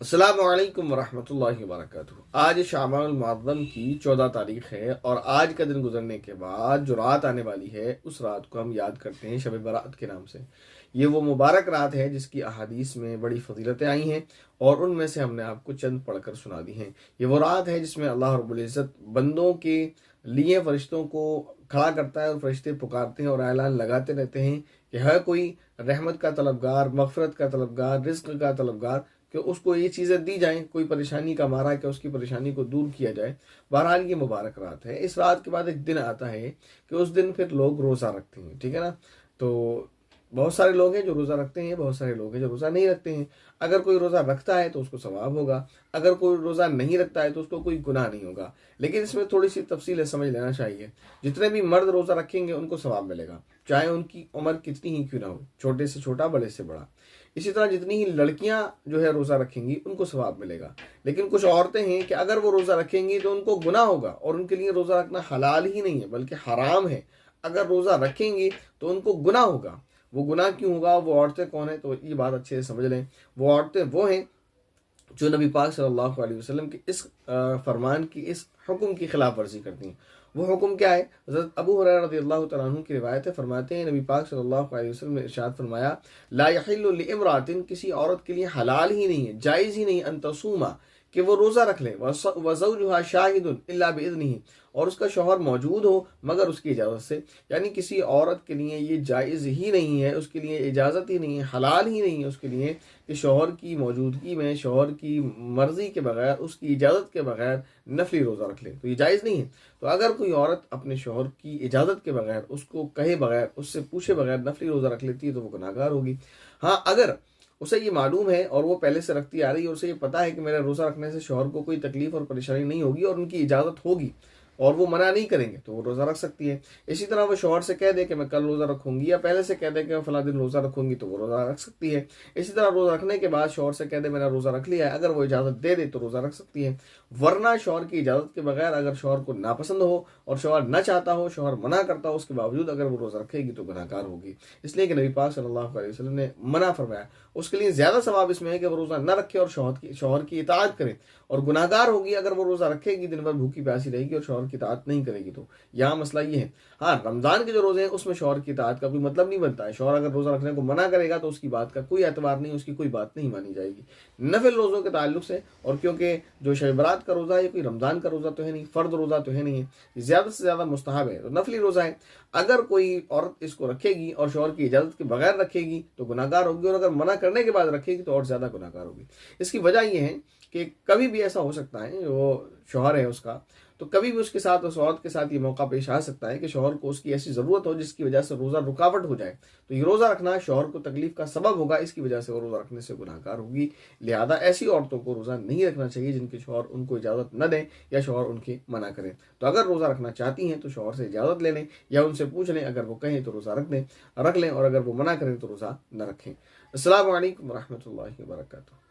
अस्सलामु अलैकुम वरहमतुल्लाहि वबरकातुहू। आज शाबानुल मुअज़्ज़म की 14 तारीख है और आज का दिन गुजरने के बाद जो रात आने वाली है उस रात को हम याद करते हैं शब बरात के नाम से। ये वो मुबारक रात है जिसकी अहादीस में बड़ी फजीलतें आई हैं और उनमें से हमने आपको चंद पढ़कर सुना दी हैं। ये वो रात है जिसमें अल्लाह रब्बुल इज़्ज़त बंदों के लिए फरिश्तों को खड़ा करता है और फरिश्ते पुकारते हैं और ऐलान लगाते रहते हैं कि हर कोई रहमत का तलबगार, मग़फ़िरत का तलबगार, रिज़्क़ का तलबगार, कि उसको ये चीज़ें दी जाएं, कोई परेशानी का मारा है कि उसकी परेशानी को दूर किया जाए। बहरहाल ये मुबारक रात है। इस रात के बाद एक दिन आता है कि उस दिन फिर लोग रोज़ा रखते हैं, ठीक है ना। तो बहुत सारे लोग हैं जो रोज़ा रखते हैं, बहुत सारे लोग हैं जो रोज़ा नहीं रखते हैं। अगर कोई रोज़ा रखता है तो उसको सवाब होगा, अगर कोई रोज़ा नहीं रखता है तो उसको कोई गुनाह नहीं होगा। लेकिन इसमें थोड़ी सी तफसील है, समझ लेना चाहिए। जितने भी मर्द रोज़ा रखेंगे उनको सवाब मिलेगा, चाहे उनकी उम्र कितनी ही क्यों ना हो, छोटे से छोटा, बड़े से बड़ा। इसी तरह जितनी ही लड़कियां जो है रोज़ा रखेंगी उनको सवाब मिलेगा। लेकिन कुछ औरतें हैं कि अगर वो रोज़ा रखेंगी तो उनको गुनाह होगा और उनके लिए रोज़ा रखना हलाल ही नहीं है बल्कि हराम है। अगर रोज़ा रखेंगी तो उनको गुनाह होगा। वो गुनाह क्यों होगा, वो औरतें कौन है, तो ये बात अच्छे से समझ लें। वो औरतें वो हैं जो नबी पाक सल्लल्लाहु अलैहि वसल्लम के इस फरमान की, इस हुक्म की खिलाफ वर्जी करती हैं। वो हुक्म क्या है? हज़रत अबू हुरैरा रज़ियल्लाहु तआला अन्हु की रिवायत है, फरमाते हैं नबी पाक सल्लल्लाहु अलैहि वसल्लम ने इरशाद फरमाया, ला यहिल्लु लिइम्रातिन, किसी औरत के लिए हलाल ही नहीं है, जायज़ ही नहीं, अन तसूमा, कि वो रोज़ा रख ले, व ज़ौजुहा शाहिदुन इल्ला बिइज़निही, और उसका शौहर मौजूद हो मगर उसकी इजाज़त से। यानी किसी औरत के लिए ये जायज़ ही नहीं है, उसके लिए इजाज़त ही नहीं है, हलाल ही नहीं है उसके लिए कि शौहर की मौजूदगी में, शौहर की मर्ज़ी के बगैर, उसकी इजाज़त के बगैर नफली रोज़ा रख ले, तो ये जायज़ नहीं है। तो अगर कोई औरत अपने शौहर की इजाज़त के बगैर, उसको कहे बगैर, उससे पूछे बगैर नफली रोज़ा रख लेती है तो वो गुनाहगार होगी। हाँ, अगर उसे ये मालूम है और वो पहले से रखती आ रही है और उसे ये पता है कि मेरा रोज़ा रखने से शौहर को कोई तकलीफ और परेशानी नहीं होगी और उनकी इजाज़त होगी और वो मना नहीं करेंगे, तो वो रोज़ा रख सकती है। इसी तरह वो शौहर से कह दे कि मैं कल रोज़ा रखूंगी, या पहले से कह दे कि मैं फला दिन रोज़ा रखूंगी, तो वो रोज़ा रख सकती है। इसी तरह रोज़ा रखने के बाद शौहर से कह दे मैंने रोज़ा रख लिया है, अगर वो इजाज़त दे दे तो रोज़ा रख सकती है। वरना शौहर की इजाज़त के बगैर, अगर शौहर को नापसंद हो और शौहर न चाहता हो, शौहर मना करता हो, उसके बावजूद अगर वो रोज़ा रखेगी तो गुनाहगार होगी। इसलिए कि नबी पाक सल्लल्लाहु अलैहि वसल्लम ने मना फरमाया। उसके लिए ज़्यादा सवाब इसमें है कि वो रोज़ा न रखे और शौहर की इताअत करे, और गुनाहगार होगी अगर वो रोज़ा रखेगी, दिन भर भूखी प्यासी रहेगी और शौहर की इताअत नहीं करेगी। तो यहाँ मसला ये है। हाँ, रमज़ान के जो रोज़े हैं उसमें शौहर की इताअत का कोई मतलब नहीं बनता है। शौहर अगर रोज़ा रखने को मना करेगा तो उसकी बात का कोई एतबार नहीं, उसकी कोई बात नहीं मानी जाएगी। नफिल रोज़ों के ताल्लुक से, और क्योंकि जो शब बरात का रोज़ा है ये कोई रमज़ान का रोज़ा तो है नहीं, फ़र्द रोज़ा तो है नहीं है, ज़्यादा से ज़्यादा मुस्तहब है, तो नफली रोज़ा है। अगर कोई औरत इसको रखेगी और शौहर की इजाज़त के बगैर रखेगी तो गुनाहगार होगी, और अगर मना करने के बाद रखेगी तो और ज़्यादा गुनाहगार होगी। इसकी वजह यह है कि कभी भी ऐसा हो सकता है, वो शौहर है उसका, तो कभी भी उसके साथ, उस औरत के साथ ये मौका पेश आ सकता है कि शौहर को उसकी ऐसी ज़रूरत हो जिसकी वजह से रोज़ा रुकावट हो जाए, तो ये रोज़ा रखना शौहर को तकलीफ का सबब होगा, इसकी वजह से वो रोज़ा रखने से गुनाहगार होगी। लिहाजा ऐसी औरतों को रोज़ा नहीं रखना चाहिए जिनके शौहर उनको इजाज़त न दें या शौहर उनके मना करें। तो अगर रोज़ा रखना चाहती हैं तो शौहर से इजाज़त ले लें या उनसे पूछ लें, अगर वो कहें तो रोज़ा रख लें, और अगर वो मना करें तो रोज़ा न रखें। अस्सलामु अलैकुम वरहमतुल्लाहि वबरकातुहू।